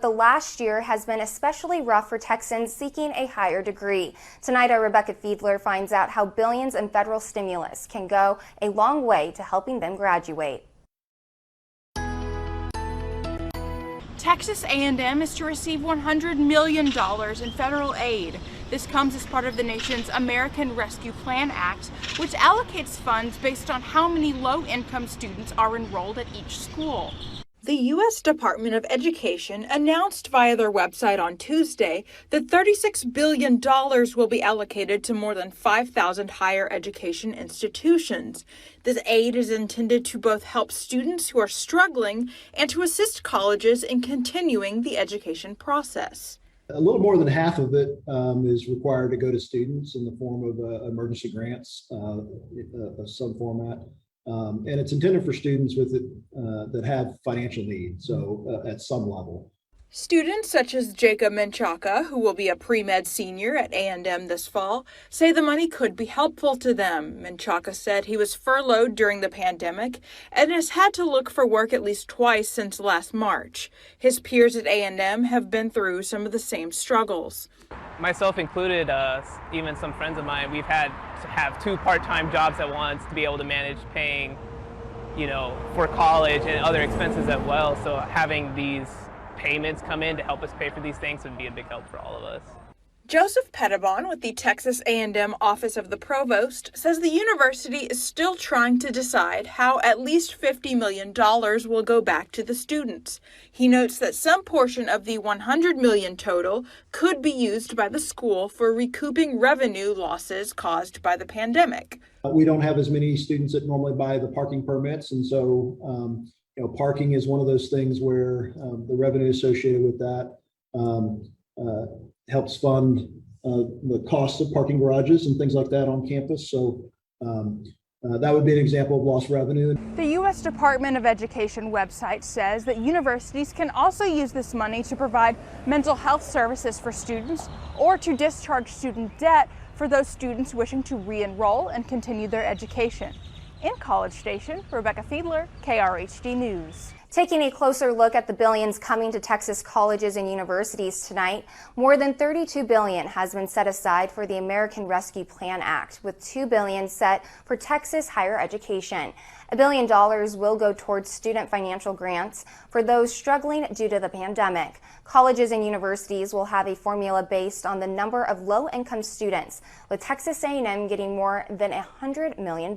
the last year has been especially rough for Texans seeking a higher degree. Tonight, our Rebecca Fiedler finds out how billions in federal stimulus can go a long way to helping them graduate. Texas A&M is to receive $100 million in federal aid. This comes as part of the nation's American Rescue Plan Act, which allocates funds based on how many low-income students are enrolled at each school. The U.S. Department of Education announced via their website on Tuesday that $36 billion will be allocated to more than 5,000 higher education institutions. This aid is intended to both help students who are struggling and to assist colleges in continuing the education process. A little more than half of it is required to go to students in the form of emergency grants of some format. And it's intended for students with that have financial needs, so at some level. Students such as Jacob Menchaca, who will be a pre-med senior at A&M this fall, say the money could be helpful to them. Menchaca said he was furloughed during the pandemic and has had to look for work at least twice since last March. His peers at A&M have been through some of the same struggles. Myself included, even some friends of mine, we've had to have 2 part-time jobs at once to be able to manage paying, for college and other expenses as well. So having these payments come in to help us pay for these things would be a big help for all of us. Joseph Pettibon with the Texas A&M Office of the Provost says the university is still trying to decide how at least $50 million will go back to the students. He notes that some portion of the $100 million total could be used by the school for recouping revenue losses caused by the pandemic. We don't have as many students that normally buy the parking permits, and so parking is one of those things where the revenue associated with that helps fund the cost of parking garages and things like that on campus. So that would be an example of lost revenue. The U.S. Department of Education website says that universities can also use this money to provide mental health services for students or to discharge student debt for those students wishing to re-enroll and continue their education. In College Station, Rebecca Fiedler, KRHD News. Taking a closer look at the billions coming to Texas colleges and universities tonight, more than $32 billion has been set aside for the American Rescue Plan Act, with $2 billion set for Texas higher education. $1 billion will go towards student financial grants for those struggling due to the pandemic. Colleges and universities will have a formula based on the number of low-income students, with Texas A&M getting more than $100 million.